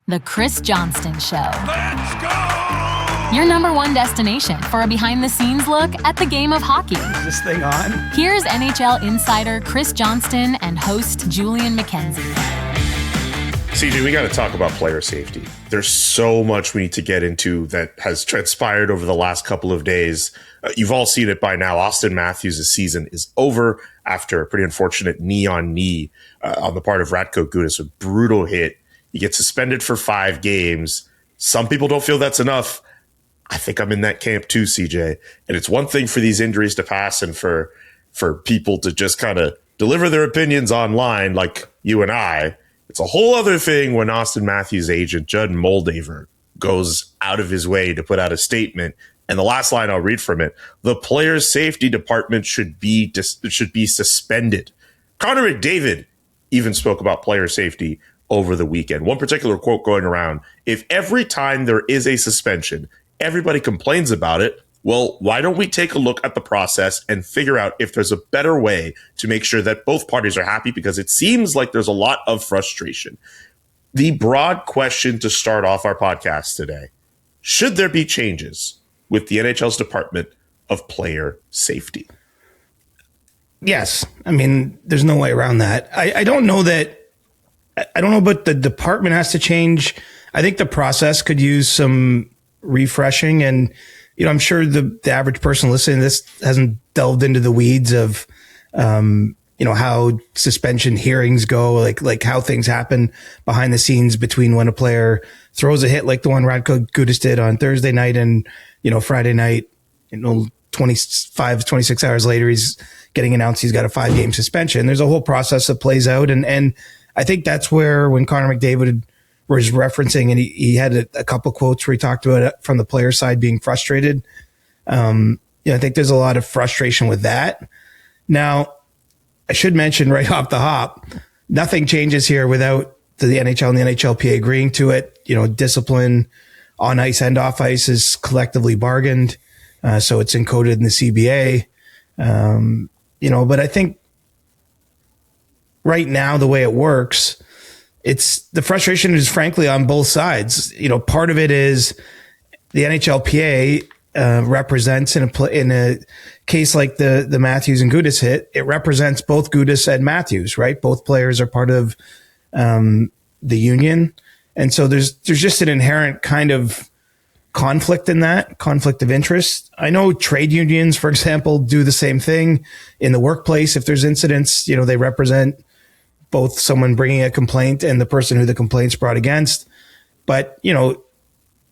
The Chris Johnston Show. Let's go! Your number one destination for a behind-the-scenes look at the game of hockey. Is this thing on? Here's NHL insider Chris Johnston and host Julian McKenzie. CJ, we got to talk about player safety. There's so much we need to get into that has transpired over the last couple of days. You've all seen it by now. Auston Matthews' season is over after a pretty unfortunate knee-on-knee on the part of Radko Gudas, a brutal hit. He gets suspended for 5 games. Some people don't feel that's enough. I think I'm in that camp too, CJ. And it's one thing for these injuries to pass and for people to just kind of deliver their opinions online like you and I. It's a whole other thing when Auston Matthews' agent, Judd Moldaver, goes out of his way to put out a statement. And the last line I'll read from it: the players' safety department should be suspended. Connor McDavid even spoke about player safety over the weekend. One particular quote going around: if every time there is a suspension, everybody complains about it, well, why don't we take a look at the process and figure out if there's a better way to make sure that both parties are happy? Because it seems like there's a lot of frustration. The broad question to start off our podcast today: should there be changes with the NHL's Department of Player Safety? Yes. I mean, there's no way around that. I don't know but the department has to change. I think the process could use some refreshing, and, I'm sure the average person listening to this hasn't delved into the weeds of, how suspension hearings go, like how things happen behind the scenes between when a player throws a hit like the one Radko Gudas did on Thursday night and, Friday night, 26 hours later, he's getting announced he's got a 5-game suspension. There's a whole process that plays out. And I think that's where, when Connor McDavid was referencing, and he had a couple quotes where he talked about it from the player side being frustrated. I think there's a lot of frustration with that. Now, I should mention right off the hop, nothing changes here without the NHL and the NHLPA agreeing to it. Discipline on ice and off ice is collectively bargained. So it's encoded in the CBA. But I think right now, the way it works, the frustration is frankly on both sides. Part of it is the NHLPA represents in a case like the Matthews and Gudas hit. It represents both Gudas and Matthews, right? Both players are part of the union, and so there's just an inherent kind of conflict in that, conflict of interest. I know trade unions, for example, do the same thing in the workplace. If there's incidents, they represent both someone bringing a complaint and the person who the complaint's brought against. But,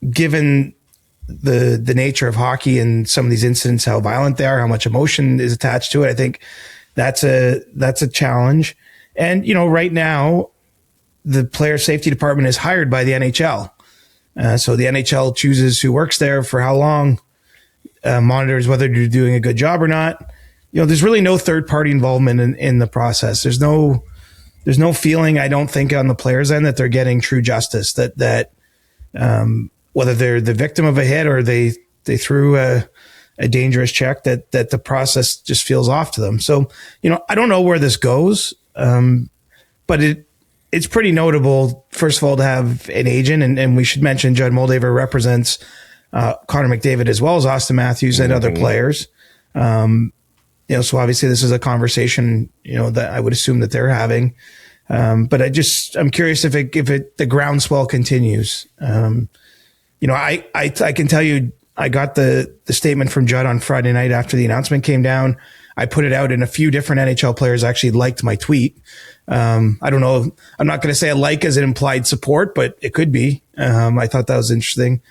given the nature of hockey and some of these incidents, how violent they are, how much emotion is attached to it, I think that's a challenge. And, right now, the player safety department is hired by the NHL. So the NHL chooses who works there for how long, monitors whether you're doing a good job or not. There's really no third party involvement in the process. There's no feeling, I don't think, on the players' end that they're getting true justice, that whether they're the victim of a hit or they threw a dangerous check, that the process just feels off to them. So, I don't know where this goes. But it's pretty notable, first of all, to have an agent, and we should mention Judd Moldaver represents Connor McDavid as well as Auston Matthews and other players. So obviously this is a conversation, that I would assume that they're having. But I'm curious if the groundswell continues. I can tell you, I got the statement from Judd on Friday night after the announcement came down. I put it out, and a few different NHL players actually liked my tweet. I don't know. I'm not going to say a like as an implied support, but it could be. I thought that was interesting.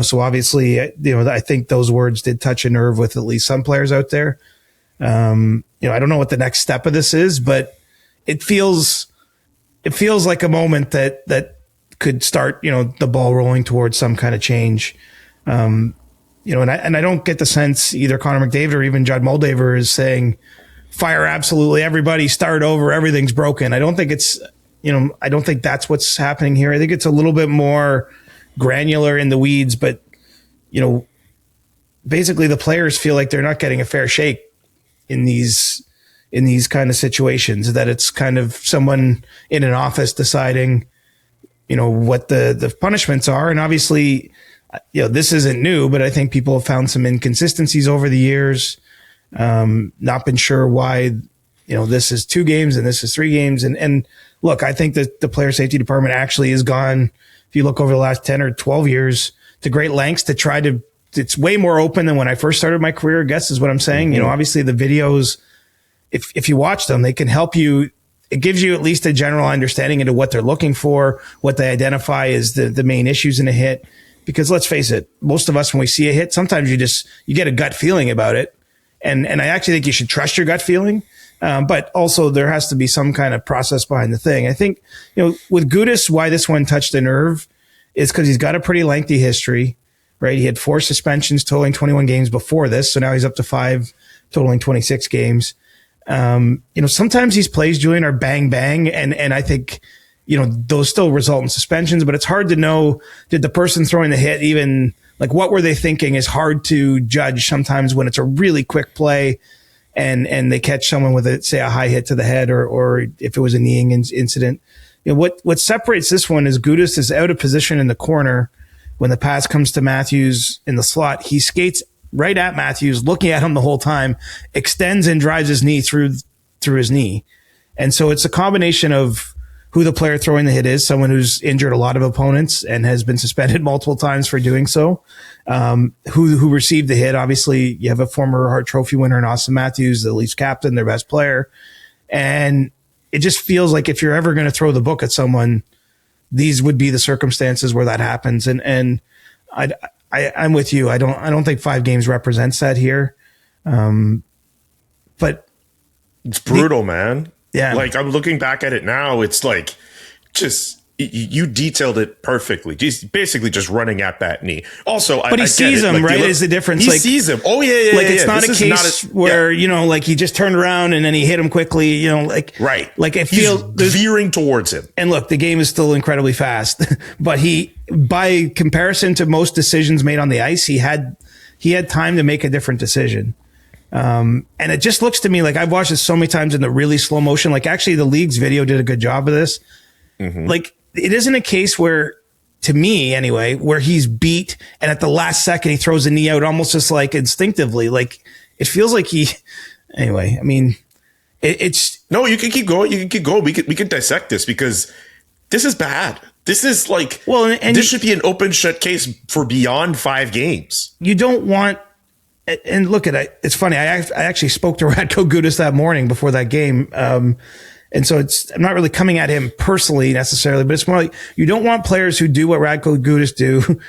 So obviously, I think those words did touch a nerve with at least some players out there. I don't know what the next step of this is, but it feels like a moment that could start, the ball rolling towards some kind of change. And I don't get the sense either Connor McDavid or even Judd Moldaver is saying, fire absolutely everybody, start over, everything's broken. I don't think I don't think that's what's happening here. I think it's a little bit more granular in the weeds, but, basically the players feel like they're not getting a fair shake in these kind of situations, that it's kind of someone in an office deciding, what the punishments are. And obviously, this isn't new, but I think people have found some inconsistencies over the years. Not been sure why, this is 2 games and this is 3 games. And look, I think that the player safety department actually has gone, if you look over the last 10 or 12 years, to great lengths to try to, it's way more open than when I first started my career, I guess is what I'm saying. Mm-hmm. Obviously the videos, if you watch them, they can help you. It gives you at least a general understanding into what they're looking for, what they identify as the main issues in a hit. Because let's face it, most of us, when we see a hit, sometimes you get a gut feeling about it. And I actually think you should trust your gut feeling. But also there has to be some kind of process behind the thing. I think, with Gudas, why this one touched the nerve is because he's got a pretty lengthy history, right? He had 4 suspensions totaling 21 games before this. So now he's up to 5 totaling 26 games. Sometimes these plays, Julian, are bang, bang. And I think, those still result in suspensions, but it's hard to know, did the person throwing the hit even, like, what were they thinking is hard to judge sometimes when it's a really quick play and they catch someone with a high hit to the head or if it was a kneeing incident. What separates this one is Gudas is out of position in the corner. When the pass comes to Matthews in the slot, he skates right at Matthews, looking at him the whole time, extends and drives his knee through his knee. And so it's a combination of who the player throwing the hit is, someone who's injured a lot of opponents and has been suspended multiple times for doing so. Who received the hit. Obviously, you have a former Hart Trophy winner in Auston Matthews, the Leafs captain, their best player. And it just feels like if you're ever going to throw the book at someone, these would be the circumstances where that happens. And I'm with you. I don't think 5 games represents that here. But it's brutal, man. Yeah. Like, I'm looking back at it now. It's like, you detailed it perfectly. Just basically just running at that knee. Also, but he sees him, right? Is the difference? He sees him. Oh yeah. Like, it's not a case where, like he just turned around and then he hit him quickly, right. Like it He's feels veering towards him. And look, the game is still incredibly fast, but by comparison to most decisions made on the ice, he had time to make a different decision. And it just looks to me like I've watched this so many times in the really slow motion. Like, actually the league's video did a good job of this. Mm-hmm. Like, it isn't a case where, to me anyway, where he's beat and at the last second he throws a knee out almost just like instinctively. Like, it feels like anyway, I mean, it's no, you can keep going. We can dissect this because this is bad. This is like, and this should be an open shut case for beyond 5 games. You don't want. And look at it. It's funny. I actually spoke to Radko Gudas that morning before that game. And so I'm not really coming at him personally necessarily, but it's more like you don't want players who do what Radko Gudas do,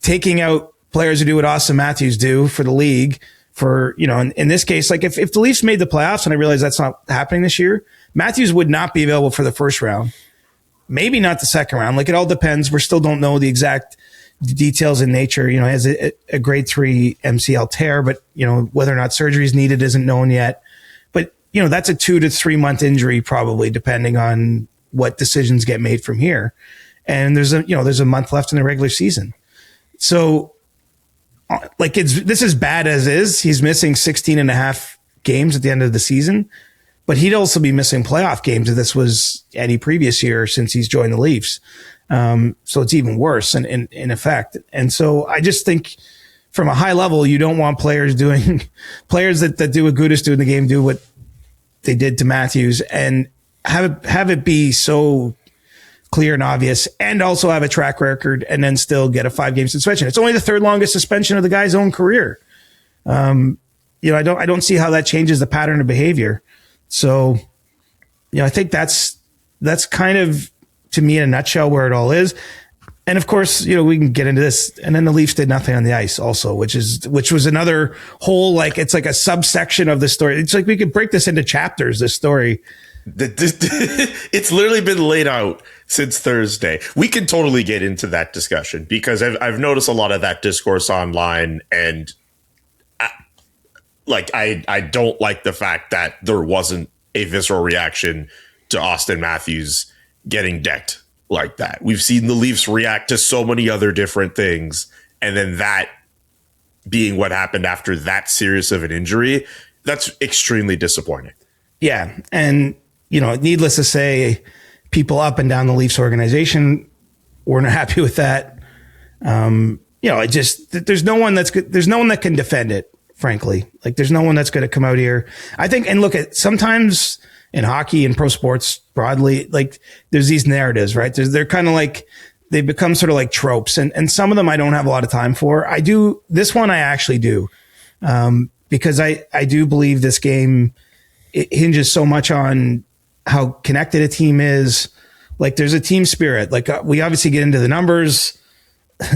taking out players who do what Auston Matthews do for the league. In this case, like if the Leafs made the playoffs, and I realize that's not happening this year, Matthews would not be available for the first round. Maybe not the second round. Like, it all depends. We still don't know the exact details in nature. He has a grade 3 MCL tear, but whether or not surgery is needed isn't known yet. But that's a 2 to 3 month injury probably, depending on what decisions get made from here. And there's a month left in the regular season. So like, this is bad as is. He's missing 16 and a half games at the end of the season, but he'd also be missing playoff games if this was any previous year since he's joined the Leafs. So it's even worse in effect. And so I just think from a high level, you don't want players that do what Gudas do in the game, do what they did to Matthews, and have it be so clear and obvious, and also have a track record and then still get a 5-game suspension. It's only the 3rd longest suspension of the guy's own career. I don't see how that changes the pattern of behavior. So, I think that's kind of, to me, in a nutshell, where it all is. And of course, we can get into this. And then the Leafs did nothing on the ice also, which was another whole, like, it's like a subsection of the story. It's like we could break this into chapters, this story. It's literally been laid out since Thursday. We can totally get into that discussion because I've noticed a lot of that discourse online, and I don't like the fact that there wasn't a visceral reaction to Auston Matthews getting decked like that. We've seen the Leafs react to so many other different things, and then that being what happened after that serious of an injury, that's extremely disappointing. Yeah, and needless to say, people up and down the Leafs organization we're not happy with that. It just, there's no one that's good. There's no one that can defend it, frankly. Like there's no one that's going to come out here. I think, and look at sometimes in hockey and pro sports broadly, like there's these narratives, right? They're kind of like, they become sort of like tropes, and some of them I don't have a lot of time for. I do, this one I actually do, because I do believe this game, it hinges so much on how connected a team is. Like there's a team spirit. Like we obviously get into the numbers.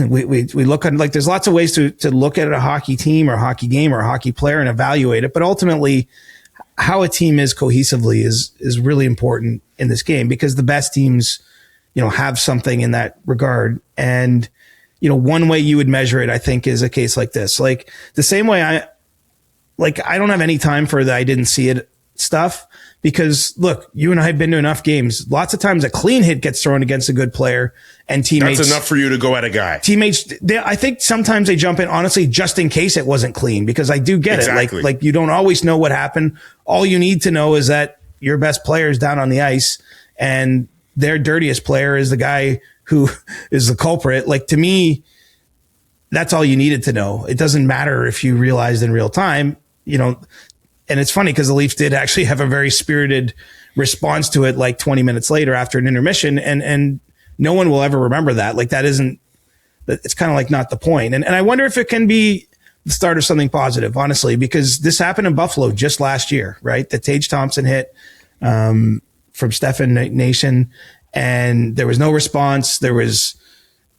We look at, like, there's lots of ways to look at a hockey team or a hockey game or a hockey player and evaluate it. But ultimately how a team is cohesively is really important in this game, because the best teams, have something in that regard. And, one way you would measure it, I think, is a case like this. Like the same way I don't have any time for the I didn't see it stuff, because look, you and I have been to enough games. Lots of times a clean hit gets thrown against a good player and teammates. That's enough for you to go at a guy. Teammates, I think sometimes they jump in, honestly, just in case it wasn't clean, because I do get exactly. it. Like you don't always know what happened. All you need to know is that your best player is down on the ice and their dirtiest player is the guy who is the culprit. Like, to me, that's all you needed to know. It doesn't matter if you realized in real time, and it's funny because the Leafs did actually have a very spirited response to it, like 20 minutes later after an intermission. And no one will ever remember that. Like it's kind of like not the point. And I wonder if it can be the start of something positive, honestly, because this happened in Buffalo just last year, right? The Tage Thompson hit, from Stefan Nation, and there was no response. There was,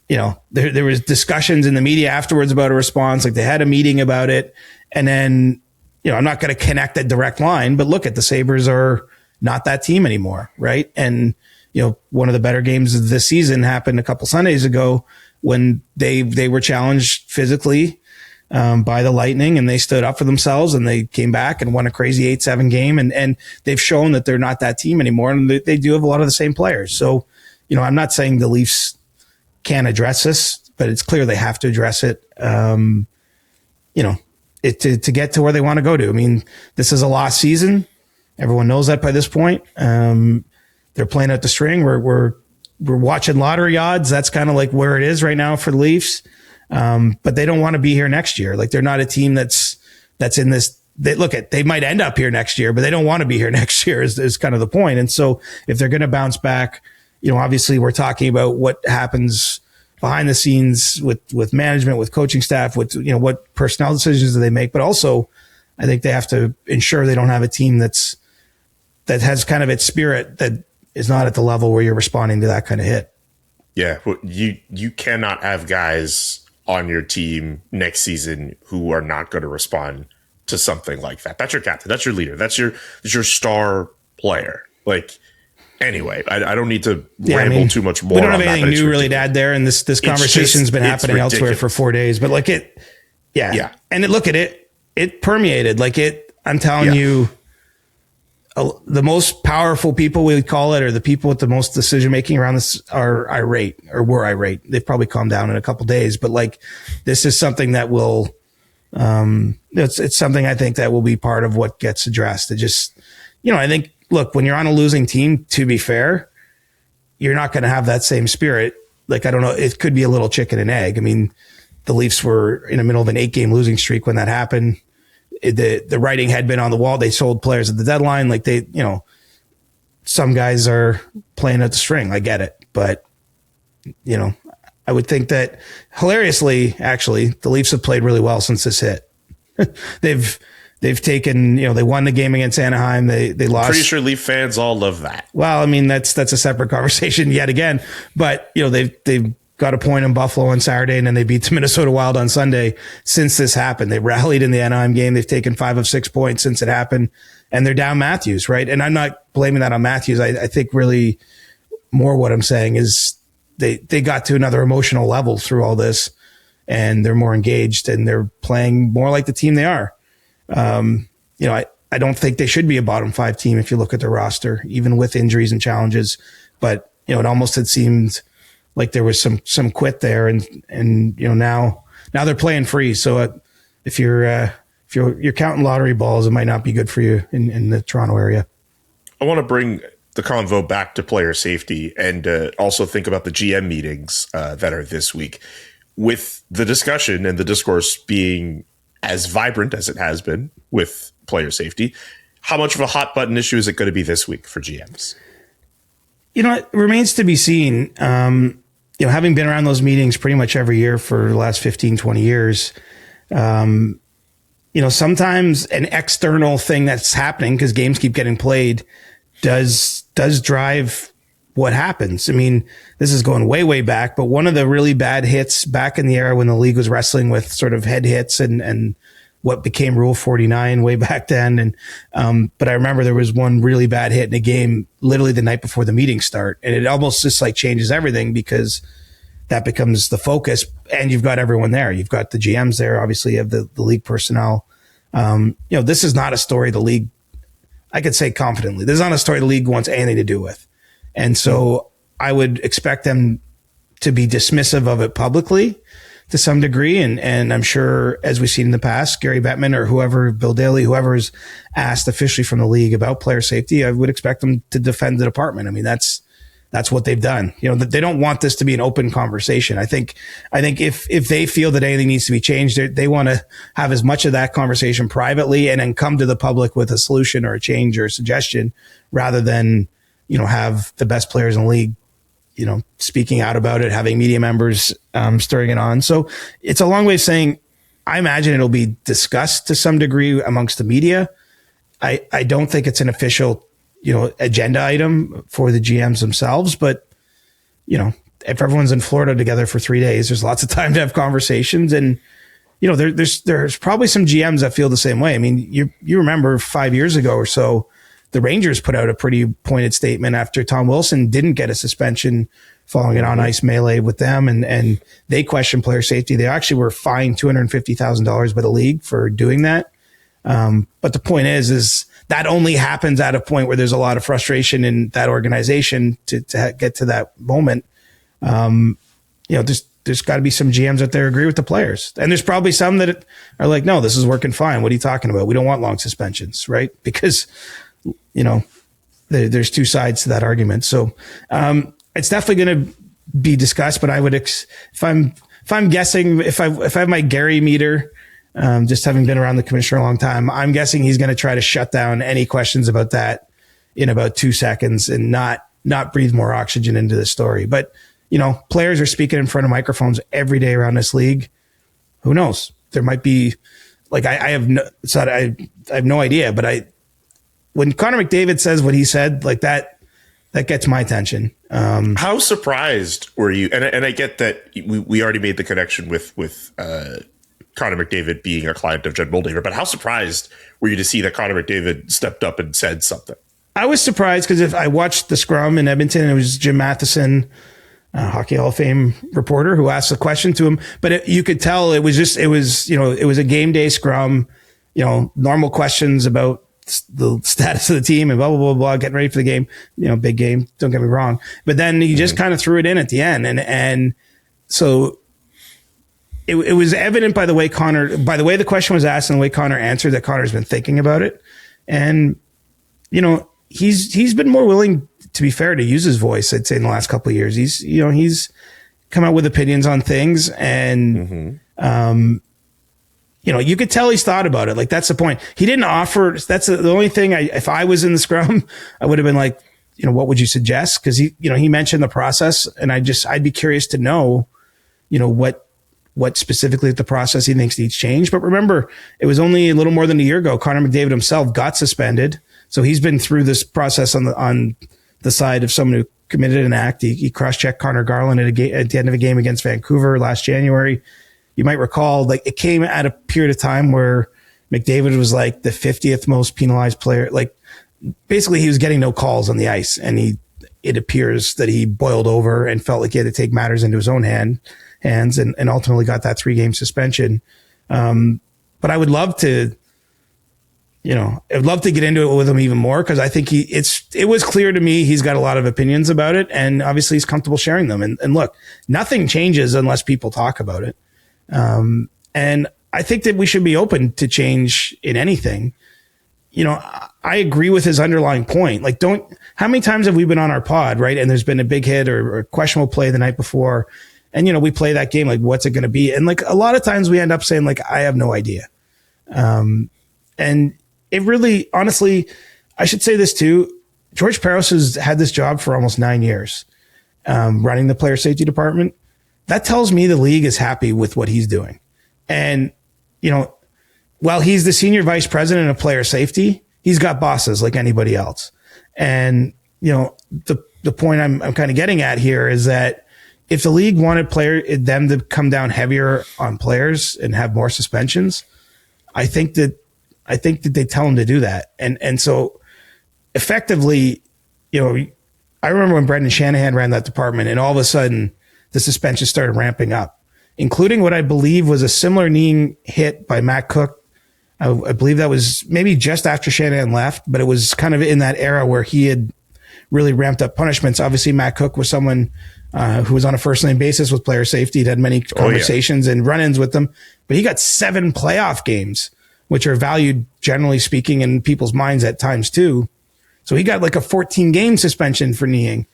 there was discussions in the media afterwards about a response. Like they had a meeting about it. And then, I'm not going to connect a direct line, but look at the Sabres are not that team anymore. Right. And, one of the better games of this season happened a couple Sundays ago when they were challenged physically, by the Lightning, and they stood up for themselves and they came back and won a crazy 8-7 game. And they've shown that they're not that team anymore. And they do have a lot of the same players. So, I'm not saying the Leafs can't address this, but it's clear they have to address it. To get to where they want to go to. I mean, this is a lost season. Everyone knows that by this point. They're playing out the string. We're watching lottery odds. That's kind of like where it is right now for the Leafs. But they don't want to be here next year. Like they're not a team that's in this. They might end up here next year, but they don't want to be here next year is kind of the point. And so if they're going to bounce back, obviously we're talking about what happens behind the scenes with management, with coaching staff, with, what personnel decisions do they make. But also I think they have to ensure they don't have a team that has kind of its spirit that is not at the level where you're responding to that kind of hit. Yeah. Well, you cannot have guys on your team next season who are not going to respond to something like that. That's your captain. That's your leader. That's your star player. Like, anyway, I don't need to ramble too much more. We don't have anything new really to add there. And this conversation's been happening elsewhere for 4 days, but like it, yeah. And look at it, it permeated like it, I'm telling you, the most powerful people, we would call it, or the people with the most decision making around this are irate or were irate. They've probably calmed down in a couple of days, but like this is something that will, it's something I think that will be part of what gets addressed. It just, I think, look, when you're on a losing team, to be fair, you're not going to have that same spirit. Like, I don't know, it could be a little chicken and egg. I mean, the Leafs were in the middle of an 8-game losing streak when that happened. The writing had been on the wall. They sold players at the deadline. Like some guys are playing at the string. I get it. But, I would think that hilariously, actually, the Leafs have played really well since this hit. They've taken, they won the game against Anaheim. They lost. Pretty sure Leaf fans all love that. Well, I mean, that's a separate conversation yet again, but they've got a point in Buffalo on Saturday, and then they beat the Minnesota Wild on Sunday. Since this happened, they rallied in the Anaheim game. They've taken 5 of 6 points since it happened, and they're down Matthews, right? And I'm not blaming that on Matthews. I think really more what I'm saying is they got to another emotional level through all this, and they're more engaged and they're playing more like the team they are. I don't think they should be a bottom 5 team if you look at their roster, even with injuries and challenges. But, it almost had seemed like there was some quit there, and now they're playing free. So if you're counting lottery balls, it might not be good for you in the Toronto area. I want to bring the convo back to player safety and also think about the GM meetings that are this week, with the discussion and the discourse being as vibrant as it has been with player safety. How much of a hot button issue is it going to be this week for GMs? It remains to be seen. Having been around those meetings pretty much every year for the last 15, 20 years, sometimes an external thing that's happening because games keep getting played does drive what happens. I mean, this is going way, way back, but one of the really bad hits back in the era when the league was wrestling with sort of head hits and what became Rule 49 way back then. But I remember there was one really bad hit in a game literally the night before the meeting start. And it almost just like changes everything because that becomes the focus and you've got everyone there. You've got the GMs there. Obviously you have the league personnel. This is not a story the league, I could say confidently, this is not a story the league wants anything to do with. And so I would expect them to be dismissive of it publicly to some degree. And I'm sure, as we've seen in the past, Gary Bettman or whoever, Bill Daly, whoever is asked officially from the league about player safety, I would expect them to defend the department. I mean, that's what they've done. They don't want this to be an open conversation. I think if they feel that anything needs to be changed, they want to have as much of that conversation privately and then come to the public with a solution or a change or a suggestion rather than, have the best players in the league, speaking out about it, having media members stirring it on. So it's a long way of saying, I imagine it'll be discussed to some degree amongst the media. I don't think it's an official, agenda item for the GMs themselves, but if everyone's in Florida together for 3 days, there's lots of time to have conversations. And, there's probably some GMs that feel the same way. I mean, you remember 5 years ago or so, the Rangers put out a pretty pointed statement after Tom Wilson didn't get a suspension following an on-ice melee with them, and they questioned player safety. They actually were fined $250,000 by the league for doing that. But the point is that only happens at a point where there's a lot of frustration in that organization to get to that moment. There's got to be some GMs out there who agree with the players. And there's probably some that are like, no, this is working fine. What are you talking about? We don't want long suspensions, right? Because there's two sides to that argument. So it's definitely going to be discussed. But I would, if I'm guessing, if I have my Gary meter, just having been around the commissioner a long time, I'm guessing he's going to try to shut down any questions about that in about 2 seconds and not breathe more oxygen into the story. But players are speaking in front of microphones every day around this league. Who knows? There might be like I have no idea, but when Connor McDavid says what he said, like that gets my attention. How surprised were you? And I get that we already made the connection with Connor McDavid being a client of Jed Moldaver, but how surprised were you to see that Connor McDavid stepped up and said something? I was surprised because if I watched the scrum in Edmonton, it was Jim Matheson, Hockey Hall of Fame reporter, who asked a question to him, but you could tell it was a game day scrum, normal questions about the status of the team and blah, blah, blah, blah, getting ready for the game, big game. Don't get me wrong. But then he just kind of threw it in at the end. And so it was evident by the way the question was asked and the way Connor answered that Connor's been thinking about it. And, he's been more willing, to be fair, to use his voice, I'd say, in the last couple of years. He's come out with opinions on things and, you could tell he's thought about it. Like, that's the point. He didn't offer. That's the only thing. If I was in the scrum, I would have been like, what would you suggest? Because he mentioned the process, and I'd be curious to know, what specifically the process he thinks needs changed. But remember, it was only a little more than a year ago Connor McDavid himself got suspended, so he's been through this process on the side of someone who committed an act. He cross-checked Connor Garland at the end of a game against Vancouver last January. You might recall, like, it came at a period of time where McDavid was like the 50th most penalized player. Like, basically he was getting no calls on the ice, and it appears that he boiled over and felt like he had to take matters into his own hands and ultimately got that 3-game suspension. But I would love to, I'd love to get into it with him even more, because I think it was clear to me he's got a lot of opinions about it, and obviously he's comfortable sharing them. And look, nothing changes unless people talk about it. And I think that we should be open to change in anything. I agree with his underlying point. Like, how many times have we been on our pod, right? And there's been a big hit or a questionable play the night before. And, we play that game, like, what's it going to be? And like, a lot of times we end up saying, like, I have no idea. And it really, honestly, I should say this too. George Parros has had this job for almost 9 years, running the player safety department. That tells me the league is happy with what he's doing. And, while he's the senior vice president of player safety, he's got bosses like anybody else. And, the point I'm kind of getting at here is that if the league wanted them to come down heavier on players and have more suspensions, I think that they tell them to do that. And so effectively, I remember when Brendan Shanahan ran that department, and all of a sudden the suspensions started ramping up, including what I believe was a similar knee hit by Matt Cook. I believe that was maybe just after Shanahan left, but it was kind of in that era where he had really ramped up punishments. Obviously, Matt Cook was someone who was on a first-name basis with player safety. He'd had many conversations and run-ins with them, but he got 7 playoff games, which are valued, generally speaking, in people's minds at times too. So he got like a 14-game suspension for kneeing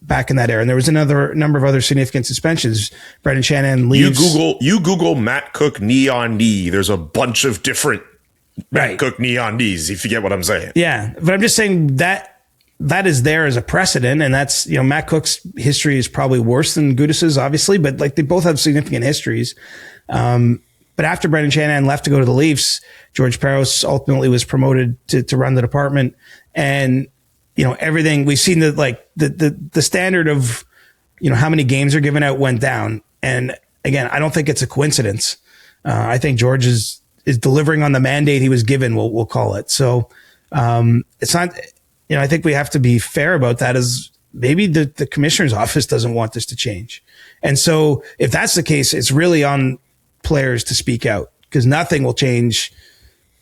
back in that era. And there was another number of other significant suspensions. Brendan Shanahan leaves. You Google Matt Cook knee on knee. There's a bunch of different Matt Cook knee on knees, if you get what I'm saying. Yeah. But I'm just saying that is there as a precedent. And that's, Matt Cook's history is probably worse than Gudas's, obviously, but like they both have significant histories. But after Brendan Shanahan left to go to the Leafs, George Parros ultimately was promoted to run the department. And, everything we've seen the standard of, how many games are given out went down. And again, I don't think it's a coincidence. I think George is delivering on the mandate he was given. We'll call it. So, it's not, I think we have to be fair about that, as maybe the commissioner's office doesn't want this to change. And so if that's the case, it's really on players to speak out, because nothing will change.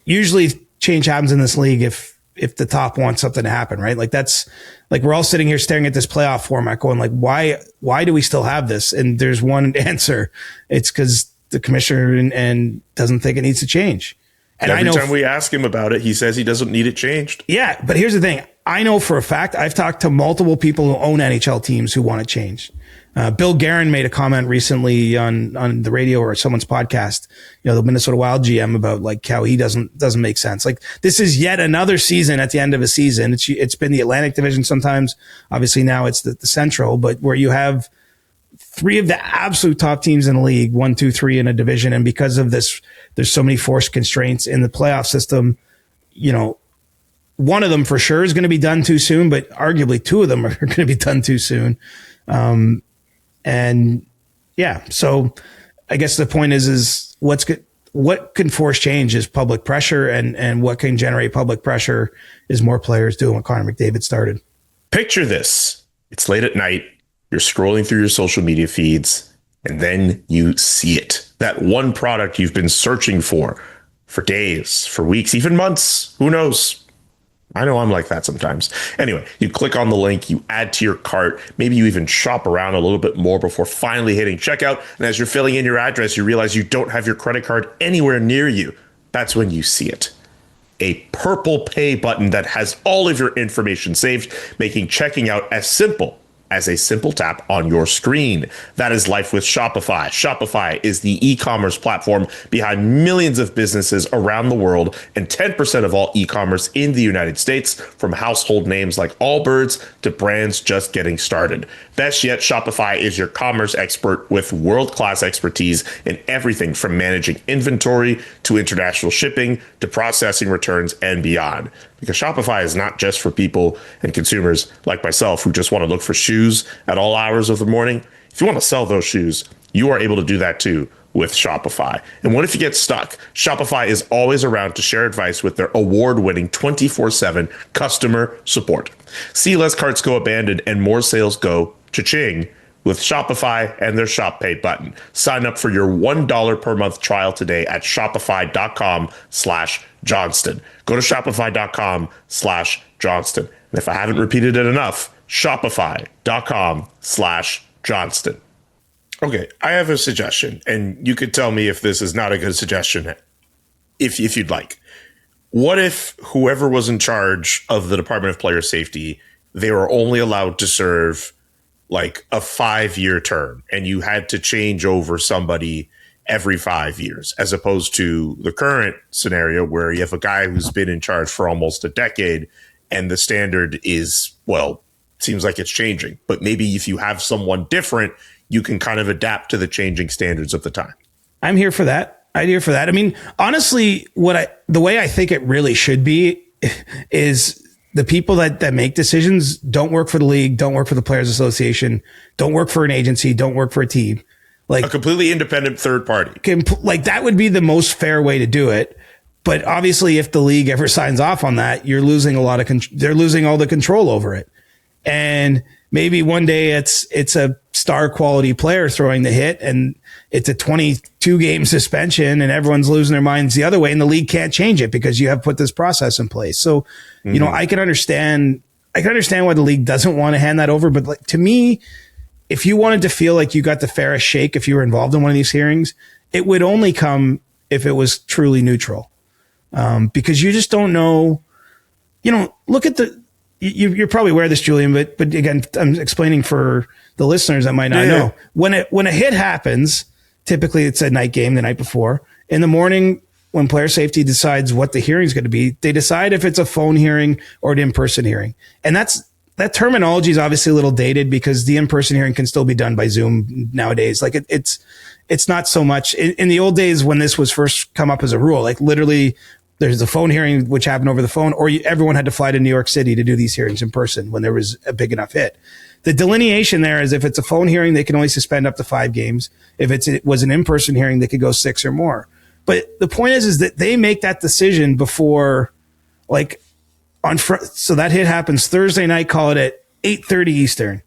Usually change happens in this league if the top wants something to happen, right? Like that's like, we're all sitting here staring at this playoff format going like, why do we still have this? And there's one answer. It's because the commissioner and doesn't think it needs to change. And every time we ask him about it, he says he doesn't need it changed. Yeah. But here's the thing. I know for a fact, I've talked to multiple people who own NHL teams who want it changed. Bill Guerin made a comment recently on the radio or someone's podcast, the Minnesota Wild GM, about like how he doesn't make sense. Like, this is yet another season at the end of a season. It's been the Atlantic Division sometimes. Obviously now it's the Central, but where you have 3 of the absolute top teams in the league, 1, 2, 3 in a division. And because of this, there's so many forced constraints in the playoff system. One of them for sure is going to be done too soon, but arguably 2 of them are going to be done too soon. And yeah, so I guess the point is what can force change is public pressure, and what can generate public pressure is more players doing what Connor McDavid started. Picture this. It's late at night. You're scrolling through your social media feeds, and then you see it. That one product you've been searching for days, for weeks, even months. Who knows? I know I'm like that sometimes. Anyway, you click on the link, you add to your cart. Maybe you even shop around a little bit more before finally hitting checkout. And as you're filling in your address, you realize you don't have your credit card anywhere near you. That's when you see it. A purple pay button that has all of your information saved, making checking out as simple as a simple tap on your screen. That is life with Shopify. Shopify is the e-commerce platform behind millions of businesses around the world and 10% of all e-commerce in the United States, from household names like Allbirds to brands just getting started. Best yet, Shopify is your commerce expert with world-class expertise in everything from managing inventory to international shipping to processing returns and beyond. Because Shopify is not just for people and consumers like myself who just want to look for shoes at all hours of the morning. If you want to sell those shoes, you are able to do that too with Shopify. And what if you get stuck? Shopify is always around to share advice with their award-winning 24/7 customer support. See less carts go abandoned and more sales go cha-ching with Shopify and their Shop Pay button. Sign up for your $1 per month trial today at shopify.com/Johnston. Go to shopify.com/Johnston. And if I haven't repeated it enough, shopify.com/Johnston. Okay, I have a suggestion, and you could tell me if this is not a good suggestion if you'd like. What if whoever was in charge of the Department of Player Safety, they were only allowed to serve like a 5-year term, and you had to change over somebody every 5 years, as opposed to the current scenario where you have a guy who's been in charge for almost a decade, and the standard is, well, seems like it's changing. But maybe if you have someone different, you can kind of adapt to the changing standards of the time. I'm here for that. I'm here for that. I mean, honestly, the way I think it really should be is the people that make decisions don't work for the league, don't work for the Players Association, don't work for an agency, don't work for a team. Like a completely independent third party. Like that would be the most fair way to do it. But obviously, if the league ever signs off on that, you're losing they're losing all the control over it. And maybe one day it's a star quality player throwing the hit, and it's a 22 game suspension, and everyone's losing their minds the other way, and the league can't change it because you have put this process in place. So, you know, I can understand why the league doesn't want to hand that over. But like, to me, if you wanted to feel like you got the fairest shake if you were involved in one of these hearings, it would only come if it was truly neutral. Because you just don't know, you know, look at you're probably aware of this, Julian, but again, I'm explaining for the listeners that might not know. When a hit happens, typically it's a night game the night before. In the morning, when player safety decides what the hearing is going to be, they decide if it's a phone hearing or an in-person hearing. And that terminology is obviously a little dated because the in-person hearing can still be done by Zoom nowadays. Like it's not so much in the old days when this was first come up as a rule, like literally there's a phone hearing, which happened over the phone, or everyone had to fly to New York City to do these hearings in person when there was a big enough hit. The delineation there is if it's a phone hearing, they can only suspend up to 5 games. If it was an in-person hearing, they could go 6 or more. But the point is that they make that decision before, like so that hit happens Thursday night, call it at 8:30 Eastern.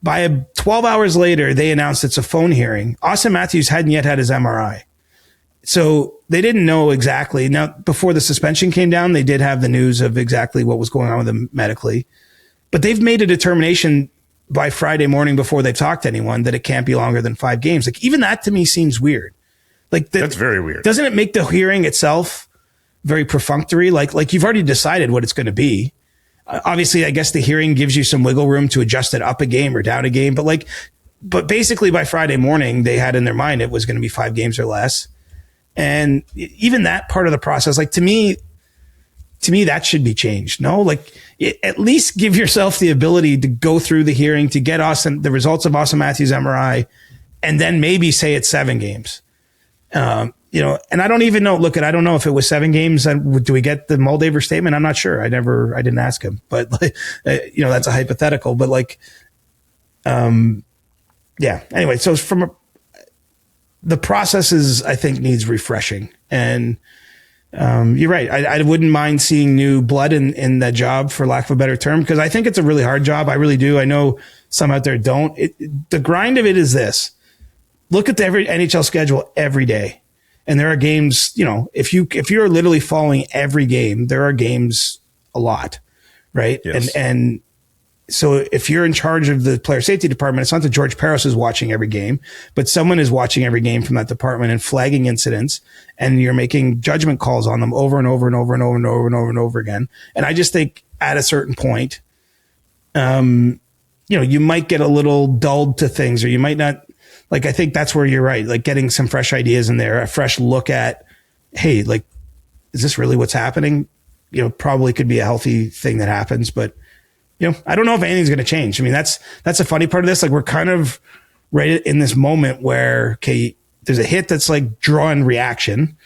By 12 hours later, they announced it's a phone hearing. Auston Matthews hadn't yet had his MRI. So they didn't know exactly. Now, before the suspension came down, they did have the news of exactly what was going on with him medically. But they've made a determination by Friday morning before they've talked to anyone that it can't be longer than 5 games. Like, even that to me seems weird. Like that's very weird. Doesn't it make the hearing itself very perfunctory? Like you've already decided what it's going to be. Obviously, I guess the hearing gives you some wiggle room to adjust it up a game or down a game. But basically by Friday morning, they had in their mind it was going to be 5 games or less. And even that part of the process, like to me, that should be changed. No, like at least give yourself the ability to go through the hearing, to get the results of Auston Matthews' MRI, and then maybe say it's 7 games. You know, and I don't even know. Look, I don't know if it was 7 games. Do we get the Moldaver statement? I'm not sure. I didn't ask him, but like, you know, that's a hypothetical. But like, yeah. Anyway, so the process I think needs refreshing, and you're right. I wouldn't mind seeing new blood in that job, for lack of a better term, because I think it's a really hard job. I really do. I know some out there don't. The grind of it is this. Look at every NHL schedule every day. And there are games, you know, if you're literally following every game, there are games a lot, right? Yes. And so if you're in charge of the player safety department, it's not that George Peros is watching every game, but someone is watching every game from that department and flagging incidents, and you're making judgment calls on them over and over and over and over and over and over and over again. And I just think at a certain point, you know, you might get a little dulled to things, or you might not. Like, I think that's where you're right. Like, getting some fresh ideas in there, a fresh look at, hey, like, is this really what's happening? You know, probably could be a healthy thing that happens, but, you know, I don't know if anything's going to change. I mean, that's a funny part of this. Like, we're kind of right in this moment where, okay, there's a hit that's like drawing reaction.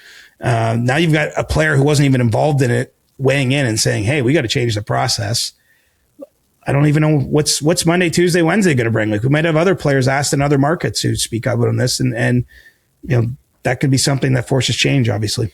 Now you've got a player who wasn't even involved in it weighing in and saying, hey, we got to change the process. I don't even know what's Monday, Tuesday, Wednesday going to bring. Like, we might have other players asked in other markets who speak up on this, and you know, that could be something that forces change, obviously.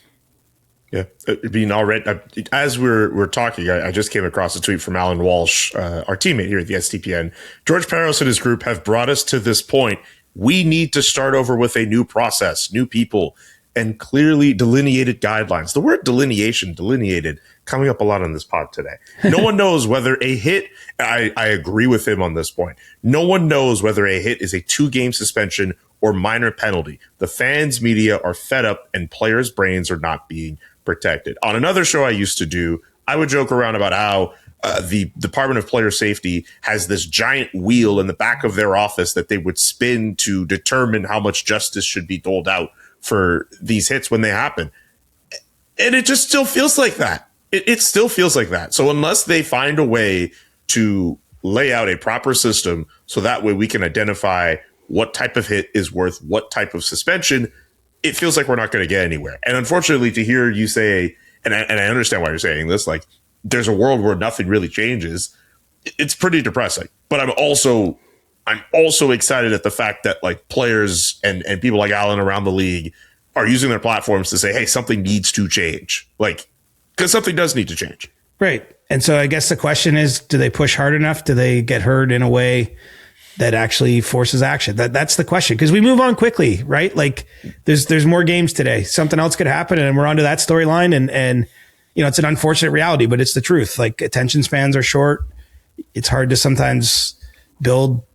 Yeah, being already as we're talking, I just came across a tweet from Alan Walsh, our teammate here at the SDPN. George Peros and his group have brought us to this point. We need to start over with a new process, new people, and clearly delineated guidelines. The word delineated, coming up a lot on this pod today. No one knows whether a hit, I agree with him on this point. No one knows whether a hit is a 2-game suspension or minor penalty. The fans, media are fed up, and players' brains are not being protected. On another show I used to do, I would joke around about how the Department of Player Safety has this giant wheel in the back of their office that they would spin to determine how much justice should be doled out for these hits when they happen. And it just still feels like that. It still feels like that. So unless they find a way to lay out a proper system so that way we can identify what type of hit is worth what type of suspension, it feels like we're not going to get anywhere. And unfortunately, to hear you say, and I understand why you're saying this, like there's a world where nothing really changes, it's pretty depressing. But I'm also excited at the fact that like players and people like Alan around the league are using their platforms to say, hey, something needs to change. Like, because something does need to change. Right. And so I guess the question is, do they push hard enough? Do they get heard in a way that actually forces action? That's the question. Because we move on quickly, right? Like there's more games today. Something else could happen and we're onto that storyline. And you know, it's an unfortunate reality, but it's the truth. Like attention spans are short. It's hard to sometimes build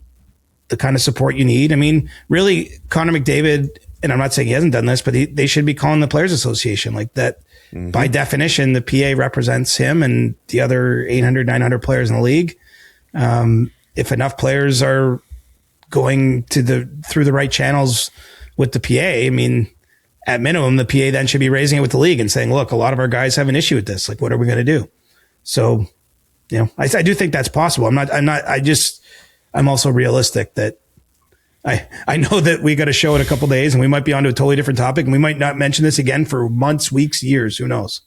the kind of support you need. I mean, really, Connor McDavid, and I'm not saying he hasn't done this, but they should be calling the Players Association like that. Mm-hmm. By definition, the PA represents him and the other 800, 900 players in the league. If enough players are going through the right channels with the PA, I mean, at minimum, the PA then should be raising it with the league and saying, look, a lot of our guys have an issue with this. Like, what are we going to do? So, you know, I do think that's possible. I'm also realistic that I know that we got a show in a couple of days and we might be on to a totally different topic and we might not mention this again for months, weeks, years. Who knows?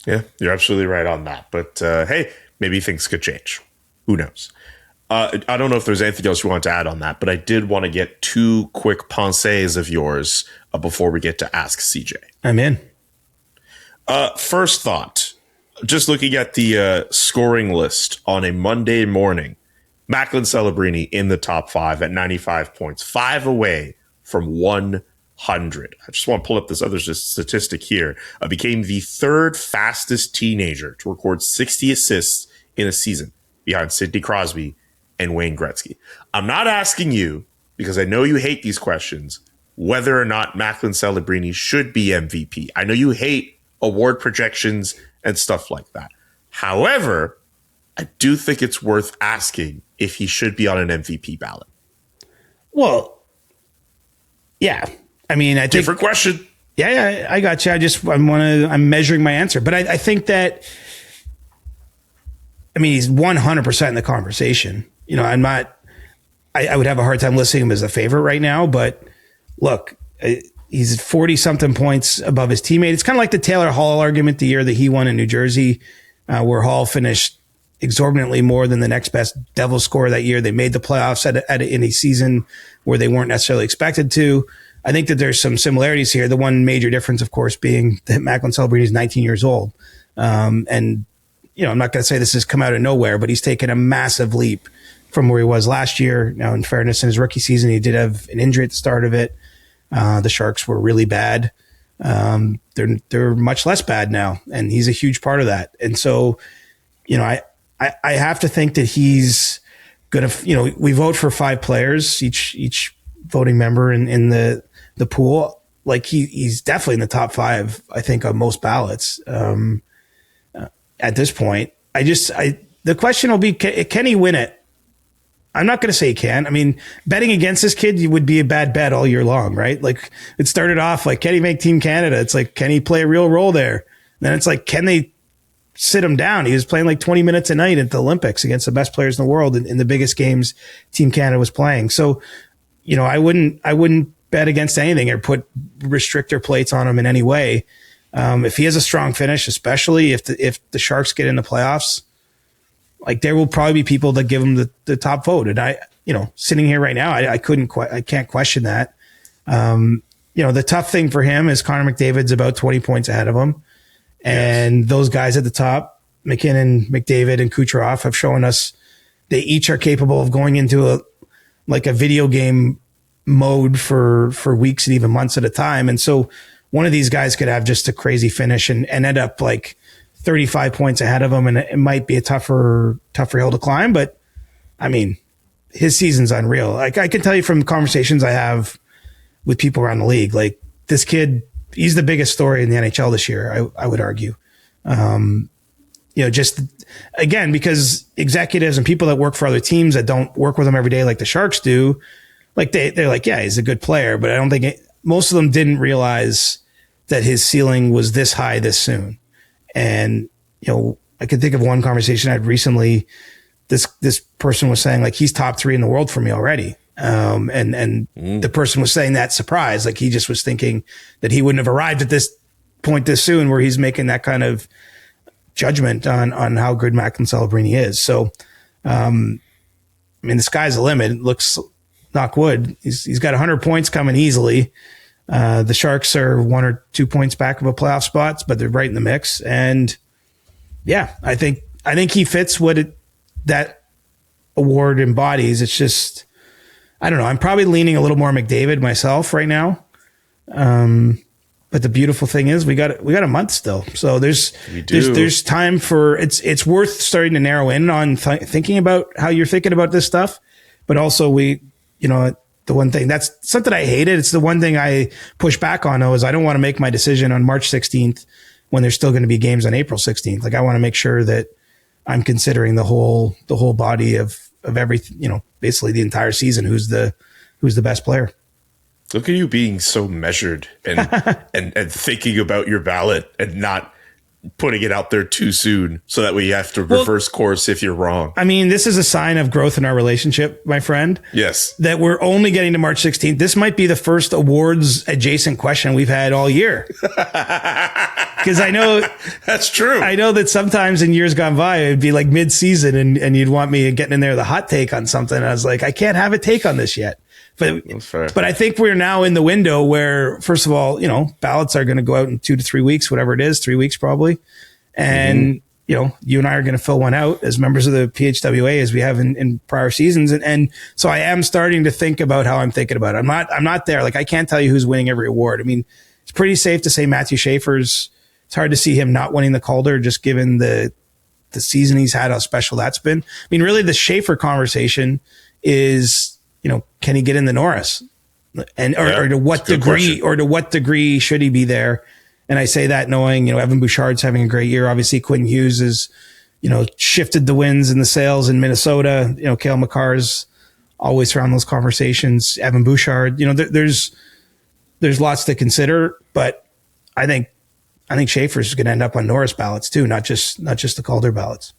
Yeah, you're absolutely right on that. But hey, maybe things could change. Who knows? I don't know if there's anything else you want to add on that, but I did want to get two quick pensées of yours before we get to Ask CJ. I'm in. First thought, just looking at the scoring list on a Monday morning, Macklin Celebrini in the top 5 at 95 points, 5 away from 100. I just want to pull up this other statistic here. Became the 3rd fastest teenager to record 60 assists in a season behind Sidney Crosby and Wayne Gretzky. I'm not asking you, because I know you hate these questions, whether or not Macklin Celebrini should be MVP. I know you hate award projections and stuff like that. However, I do think it's worth asking if he should be on an MVP ballot. Well, yeah. I mean, I think different question. Yeah, I got you. I'm measuring my answer, but I think that, I mean, he's 100% in the conversation. You know, I would have a hard time listing him as a favorite right now, but look, he's 40 something points above his teammate. It's kind of like the Taylor Hall argument the year that he won in New Jersey, where Hall finished exorbitantly more than the next best Devils scorer that year. They made the playoffs in a season where they weren't necessarily expected to. I think that there's some similarities here. The one major difference, of course, being that Macklin Celebrini is 19 years old. And, you know, I'm not going to say this has come out of nowhere, but he's taken a massive leap from where he was last year. Now, in fairness, in his rookie season, he did have an injury at the start of it. The Sharks were really bad. They're much less bad now, and he's a huge part of that. And so, you know, I have to think that he's going to, you know, we vote for 5 players, each voting member in the pool. Like he's definitely in the top 5, I think, on most ballots at this point. The question will be, can he win it? I'm not going to say he can. I mean, betting against this kid would be a bad bet all year long, right? Like it started off like, can he make Team Canada? It's like, can he play a real role there? Then it's like, can they sit him down? He was playing like 20 minutes a night at the Olympics against the best players in the world in the biggest games Team Canada was playing. So, you know, I wouldn't bet against anything or put restrictor plates on him in any way. If he has a strong finish, especially if the Sharks get in the playoffs, like there will probably be people that give him the top vote. And I, you know, sitting here right now, I can't question that. You know, the tough thing for him is Connor McDavid's about 20 points ahead of him. And those guys at the top, McKinnon, McDavid, and Kucherov, have shown us they each are capable of going into a video game mode for weeks and even months at a time. And so one of these guys could have just a crazy finish and end up like 35 points ahead of him. And it might be a tougher hill to climb. But I mean, his season's unreal. Like I can tell you from conversations I have with people around the league, like this kid he's the biggest story in the NHL this year. I would argue. Just again, because executives and people that work for other teams that don't work with him every day, like the Sharks do, like they're like, yeah, he's a good player, but I don't think most of them didn't realize that his ceiling was this high this soon. And, I could think of one conversation I had recently. This person was saying like, he's top 3 in the world for me already. The person was saying that surprised, like he just was thinking that he wouldn't have arrived at this point this soon, where he's making that kind of judgment on how good Macklin Celebrini is. So, the sky's the limit. It looks, knock wood, he's got 100 points coming easily. The Sharks are 1 or 2 points back of a playoff spot, but they're right in the mix. And yeah, I think he fits what that award embodies. It's just, I don't know. I'm probably leaning a little more McDavid myself right now. But the beautiful thing is we got a month still. So there's time for, it's worth starting to narrow in on thinking about how you're thinking about this stuff. But also the one thing that's something I hated. It's the one thing I push back on though, is I don't want to make my decision on March 16th when there's still going to be games on April 16th. Like I want to make sure that I'm considering the whole body of everything, basically the entire season. Who's the best player? Look at you being so measured and thinking about your ballot and not putting it out there too soon so that we have to reverse course if you're wrong. I mean, this is a sign of growth in our relationship, my friend. Yes. That we're only getting to March 16th. This might be the first awards adjacent question we've had all year. Because I know that's true. I know that sometimes in years gone by, it'd be like mid-season and you'd want me getting in there with a hot take on something. I was like, I can't have a take on this yet. But I think we're now in the window where, first of all, ballots are going to go out in 2 to 3 weeks, whatever it is, 3 weeks probably. And, you and I are going to fill one out as members of the PHWA as we have in prior seasons. And so I am starting to think about how I'm thinking about it. I'm not there. Like I can't tell you who's winning every award. I mean, it's pretty safe to say Matthew Schaefer's, it's hard to see him not winning the Calder just given the season he's had, how special that's been. I mean, really the Schaefer conversation is, can he get in the Norris? Or to what degree should he be there? And I say that knowing, Evan Bouchard's having a great year. Obviously, Quentin Hughes is, shifted the wins and the sales in Minnesota. Cale Makar's always around those conversations. Evan Bouchard, there's lots to consider, but I think Schaefer's going to end up on Norris ballots too, not just the Calder ballots.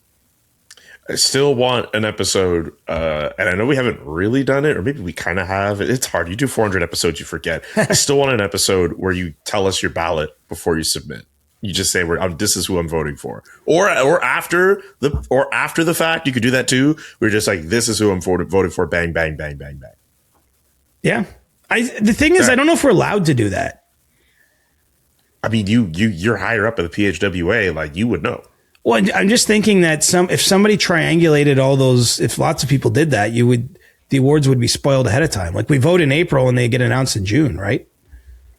I still want an episode, and I know we haven't really done it, or maybe we kind of have. It's hard. You do 400 episodes, you forget. I still want an episode where you tell us your ballot before you submit. You just say, "This is who I'm voting for," or after the fact, you could do that too. We're just like, "This is who I'm voting for." Bang, bang, bang, bang, bang. Yeah, the thing is, I don't know if we're allowed to do that. I mean, you're higher up at the PHWA, like you would know. Well, I'm just thinking that if somebody triangulated all those, if lots of people did that, the awards would be spoiled ahead of time. Like we vote in April and they get announced in June, right?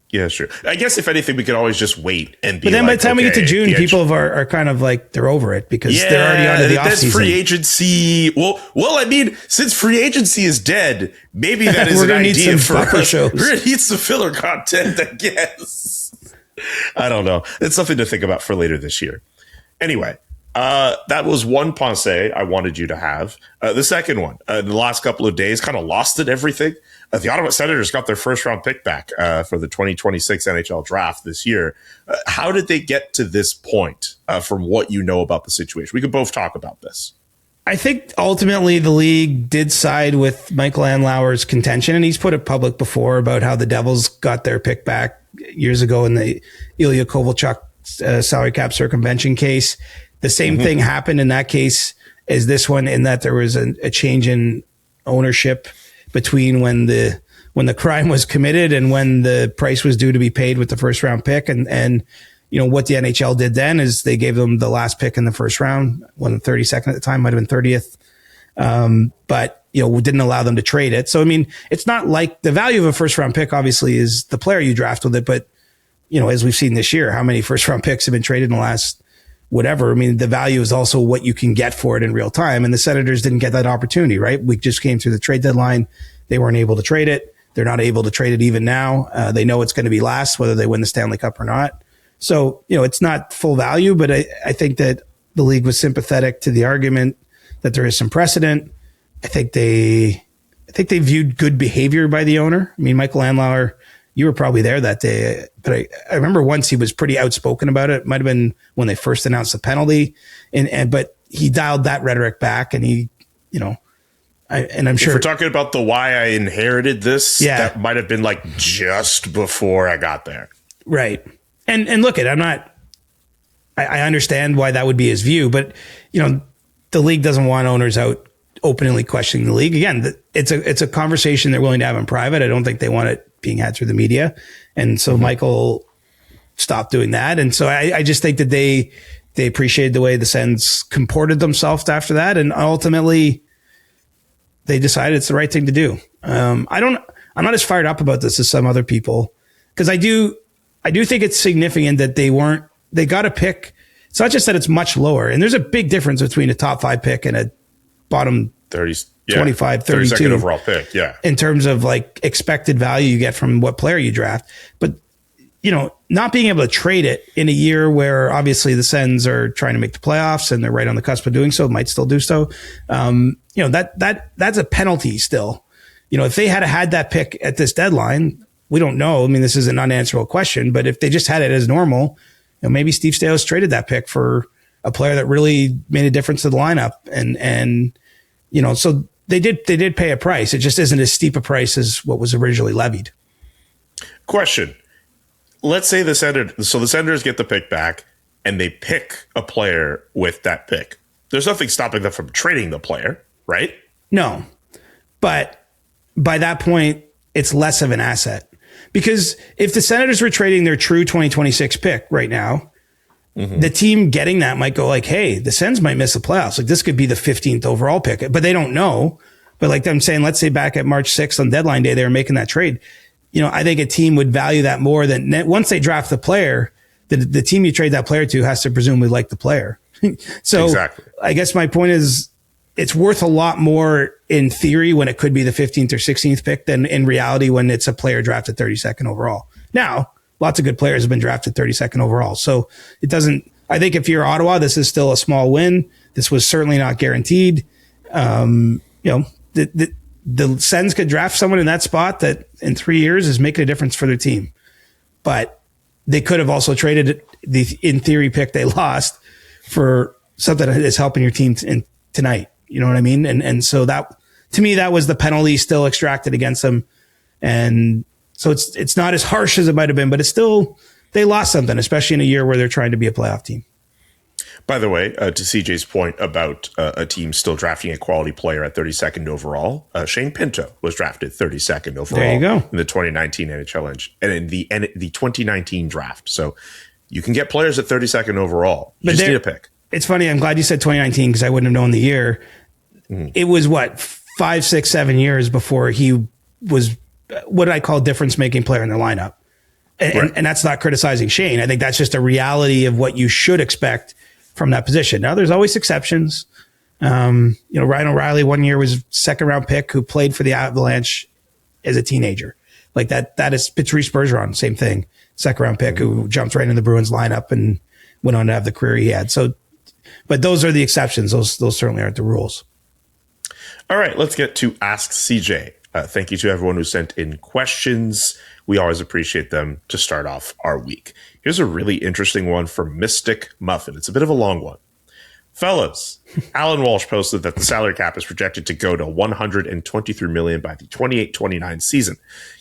Yeah, sure. I guess if anything, we could always just wait and be. But then by the time we get to June, people are kind of like they're over it because they're already on to the offseason. That's free agency. Well, I mean, since free agency is dead, maybe that is an idea for us. Shows. We're gonna need some filler content, I guess. I don't know. It's something to think about for later this year. Anyway, that was one pensée I wanted you to have. The second one, in the last couple of days, kind of lost it everything. The Ottawa Senators got their first round pick back for the 2026 NHL draft this year. How did they get to this point from what you know about the situation? We could both talk about this. I think ultimately the league did side with Michael Andlauer's contention, and he's put it public before about how the Devils got their pick back years ago in the Ilya Kovalchuk salary cap circumvention case. The same thing happened in that case as this one, in that there was a change in ownership between when the crime was committed and when the price was due to be paid with the first round pick. And what the NHL did then is they gave them the last pick in the first round, wasn't 32nd at the time, might have been 30th. But didn't allow them to trade it. So, I mean, it's not like the value of a first round pick obviously is the player you draft with it, but as we've seen this year, how many first round picks have been traded in the last whatever. I mean, the value is also what you can get for it in real time. And the Senators didn't get that opportunity, right? We just came through the trade deadline. They weren't able to trade it. They're not able to trade it even now. They know it's going to be last, whether they win the Stanley Cup or not. So, it's not full value, but I think that the league was sympathetic to the argument that there is some precedent. I think they viewed good behavior by the owner. I mean, Michael Andlauer, you were probably there that day, but I remember once he was pretty outspoken about it. It might have been when they first announced the penalty, but he dialed that rhetoric back, and I'm sure if we're talking about the why I inherited this, that might have been like just before I got there. Right. And look, I understand why that would be his view, but the league doesn't want owners out openly questioning the league. Again, it's a conversation they're willing to have in private. I don't think they want it being had through the media. And so Michael stopped doing that. And so I just think that they appreciated the way the Sens comported themselves after that. And ultimately they decided it's the right thing to do. I'm not as fired up about this as some other people, because I do think it's significant that they got a pick. It's not just that it's much lower, and there's a big difference between a top 5 pick and a bottom 25, 32 32nd overall pick. Yeah. In terms of like expected value you get from what player you draft. But, not being able to trade it in a year where obviously the Sens are trying to make the playoffs and they're right on the cusp of doing so, might still do so. That's a penalty still. If they had that pick at this deadline, we don't know. I mean, this is an unanswerable question, but if they just had it as normal, maybe Steve Staios traded that pick for a player that really made a difference to the lineup. And so they did pay a price. It just isn't as steep a price as what was originally levied. Question. Let's say the Senators get the pick back and they pick a player with that pick. There's nothing stopping them from trading the player, right? No. But by that point, it's less of an asset. Because if the Senators were trading their true 2026 pick right now, the team getting that might go like, hey, the Sens might miss the playoffs. Like, this could be the 15th overall pick, but they don't know. But like I'm saying, let's say back at March 6th on deadline day, they were making that trade. I think a team would value that more than once they draft the player, the team you trade that player to has to presumably like the player. So exactly. I guess my point is it's worth a lot more in theory when it could be the 15th or 16th pick than in reality when it's a player drafted 32nd overall. Now, lots of good players have been drafted 32nd overall. So it doesn't, I think if you're Ottawa, this is still a small win. This was certainly not guaranteed. The Sens could draft someone in that spot that in 3 years is making a difference for their team. But they could have also traded the, in theory, pick they lost for something that is helping your team tonight. You know what I mean? And so that, to me, that was the penalty still extracted against them. And so it's not as harsh as it might have been, but it's still, they lost something, especially in a year where they're trying to be a playoff team. By the way, to CJ's point about a team still drafting a quality player at 32nd overall, Shane Pinto was drafted 32nd overall. There you go. In the 2019 NHL and in the 2019 draft. So you can get players at 32nd overall. You just need a pick. It's funny. I'm glad you said 2019 because I wouldn't have known the year. It was 5, 6, 7 years before he was what I call difference making player in the lineup. And that's not criticizing Shane. I think that's just a reality of what you should expect from that position. Now, there's always exceptions. Ryan O'Reilly 1 year was second round pick who played for the Avalanche as a teenager. Like that is Patrice Bergeron, same thing. Second round pick who jumped right in the Bruins lineup and went on to have the career he had. So, but those are the exceptions. Those certainly aren't the rules. All right, let's get to Ask CJ. Thank you to everyone who sent in questions. We always appreciate them to start off our week. Here's a really interesting one from Mystic Muffin. It's a bit of a long one. Fellas, Alan Walsh posted that the salary cap is projected to go to $123 million by the 28-29 season.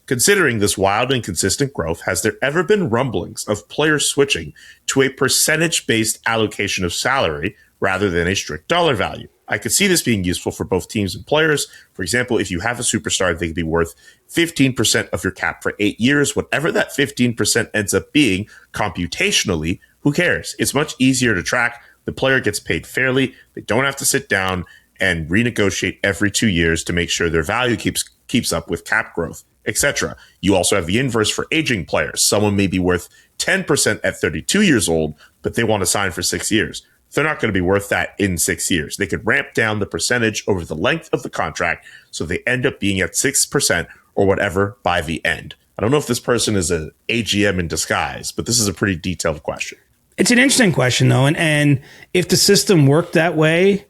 Considering this wild and consistent growth, has there ever been rumblings of players switching to a percentage-based allocation of salary rather than a strict dollar value? I could see this being useful for both teams and players. For example, if you have a superstar, they could be worth 15% of your cap for 8 years. Whatever that 15% ends up being computationally, who cares? It's much easier to track. The player gets paid fairly. They don't have to sit down and renegotiate every 2 years to make sure their value keeps up with cap growth, etc. You also have the inverse for aging players. Someone may be worth 10% at 32 years old, but they want to sign for 6 years. They're not going to be worth that in 6 years. They could ramp down the percentage over the length of the contract so they end up being at 6% or whatever by the end? I don't know if this person is an AGM in disguise, but this is a pretty detailed question. It's an interesting question, though. And if the system worked that way,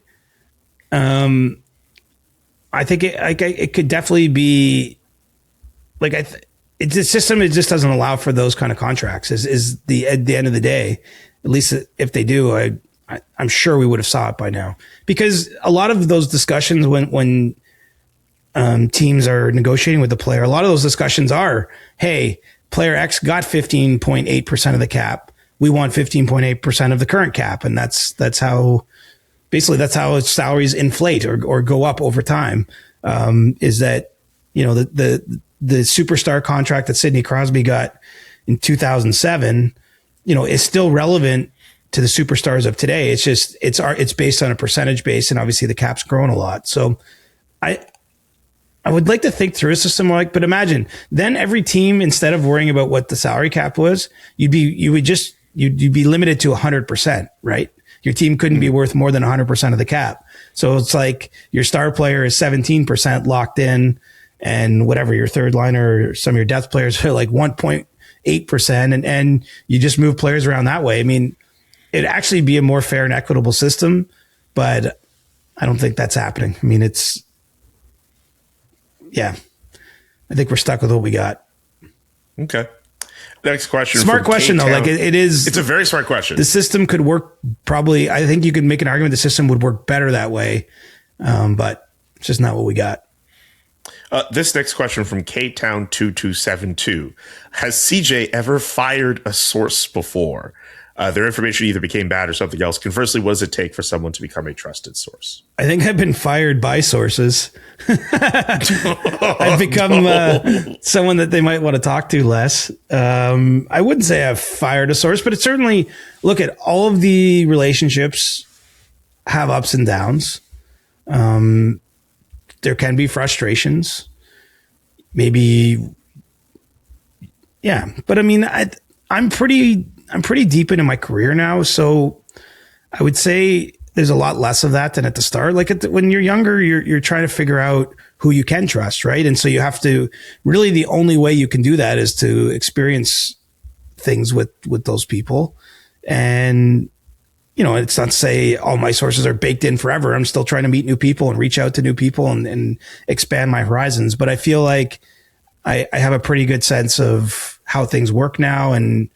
I think it could definitely be like, it's a system. It just doesn't allow for those kind of contracts is the, at the end of the day, at least if they do, I'm sure we would have saw it by now, because a lot of those discussions when teams are negotiating with the player, a lot of those discussions are, hey, player X got 15.8% of the cap. We want 15.8% of the current cap. And that's how its salaries inflate or go up over time. Is that, the superstar contract that Sidney Crosby got in 2007, is still relevant to the superstars of today. It's just, it's based on a percentage base, and obviously the cap's grown a lot. So I would like to think through a system but imagine then every team, instead of worrying about what the salary cap was, you'd be limited to 100%, right? Your team couldn't be worth more than 100% of the cap. So it's like your star player is 17% locked in, and whatever your third liner or some of your depth players are like 1.8%, and you just move players around that way. I mean, it'd actually be a more fair and equitable system, but I don't think that's happening. I mean, I think we're stuck with what we got. Okay. Next question. Smart question, though. Like it is. It's a very smart question. The system could work probably. I think you could make an argument the system would work better that way, but it's just not what we got. This next question from K-Town2272. Has CJ ever fired a source before? Their information either became bad or something else. Conversely, what does it take for someone to become a trusted source? I think I've been fired by sources. I've become someone that they might want to talk to less. I wouldn't say I've fired a source, but it's certainly, look at all of the relationships have ups and downs. There can be frustrations. Maybe, yeah. But I mean, I'm pretty deep into my career now, so I would say there's a lot less of that than at the start. Like when you're younger, you're trying to figure out who you can trust, right? And so you have to really, the only way you can do that is to experience things with those people. And it's not to say all my sources are baked in forever. I'm still trying to meet new people and reach out to new people and expand my horizons. But I feel like I have a pretty good sense of how things work now. And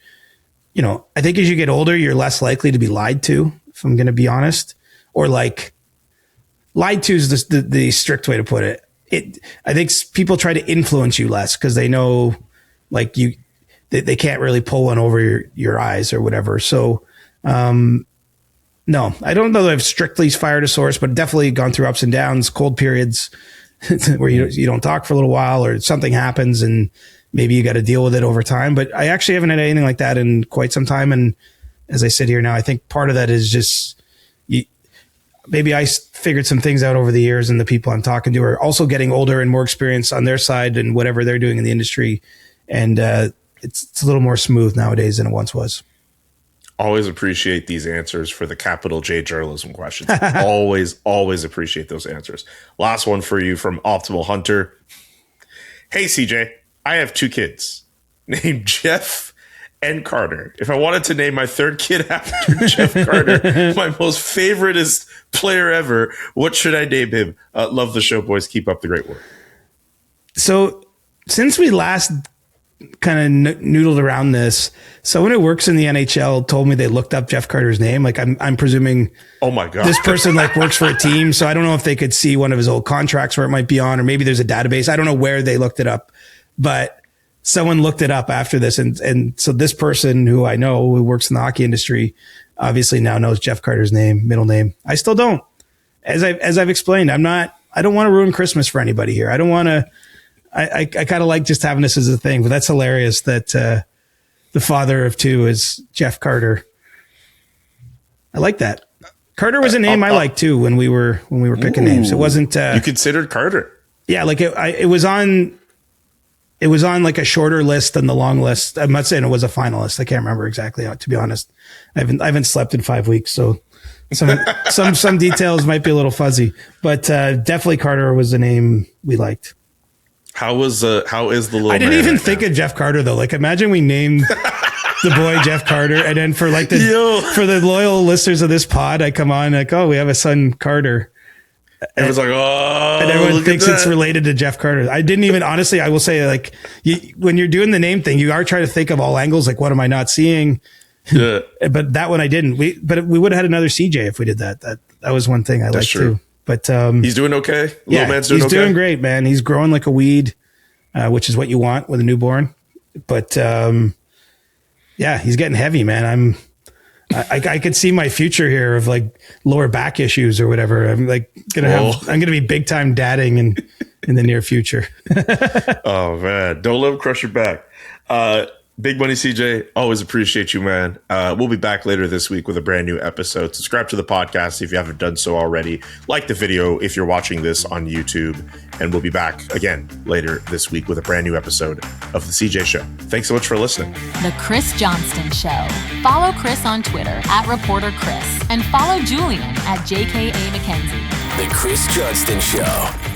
I think as you get older, you're less likely to be lied to, if I'm going to be honest, or like lied to is the strict way to put it. I think people try to influence you less because they know like they can't really pull one over your eyes or whatever. So, no, I don't know that I've strictly fired a source, but definitely gone through ups and downs, cold periods where you don't talk for a little while or something happens and maybe you got to deal with it over time. But I actually haven't had anything like that in quite some time. And as I sit here now, I think part of that is just maybe I figured some things out over the years, and the people I'm talking to are also getting older and more experienced on their side and whatever they're doing in the industry. And it's a little more smooth nowadays than it once was. Always appreciate these answers for the capital J journalism questions. always appreciate those answers. Last one for you from Optimal Hunter. Hey, CJ, I have 2 kids named Jeff and Carter. If I wanted to name my third kid after Jeff Carter, my most favoriteest player ever, what should I name him? Love the show, boys. Keep up the great work. So since we last kind of noodled around this, someone who works in the NHL told me they looked up Jeff Carter's name. Like I'm presuming, oh my God, this person like works for a team. So I don't know if they could see one of his old contracts where it might be on, or maybe there's a database. I don't know where they looked it up, but someone looked it up after this. And so this person who I know who works in the hockey industry obviously now knows Jeff Carter's middle name. I still don't. As I've explained, I don't want to ruin Christmas for anybody here. I don't want to, I kind of like just having this as a thing, but that's hilarious that the father of 2 is Jeff Carter. I like that. Carter was a name I liked too when we were picking names. It wasn't you considered Carter. Yeah, like it was on like a shorter list than the long list. I'm not saying it was a finalist. I can't remember exactly, to be honest. I haven't slept in 5 weeks, so some details might be a little fuzzy, but definitely Carter was a name we liked. How is the little? I didn't man even right think now? of Jeff Carter though. Like, imagine we named the boy Jeff Carter, and then for like for the loyal listeners of this pod, I come on like, oh, we have a son Carter. Everyone's like, oh, and everyone look thinks at it's that. related to Jeff Carter. I didn't even, honestly, I will say, like, when you're doing the name thing, you are trying to think of all angles. Like, what am I not seeing? Yeah. But that one I didn't. We would have had another CJ if we did that. That was one thing I liked true. too. But He's doing okay. yeah, Little man's doing he's okay. doing great, man. He's growing like a weed, which is what you want with a newborn. But yeah, he's getting heavy, man. I could see my future here of like lower back issues or whatever. I'm like I'm gonna be big time dadding in the near future. Oh man, don't let him crush your back. Big Money CJ, always appreciate you, man. We'll be back later this week with a brand new episode. Subscribe to the podcast if you haven't done so already. Like the video if you're watching this on YouTube. And we'll be back again later this week with a brand new episode of The CJ Show. Thanks so much for listening. The Chris Johnston Show. Follow Chris on Twitter @ReporterChris and follow Julian @JKA McKenzie. The Chris Johnston Show.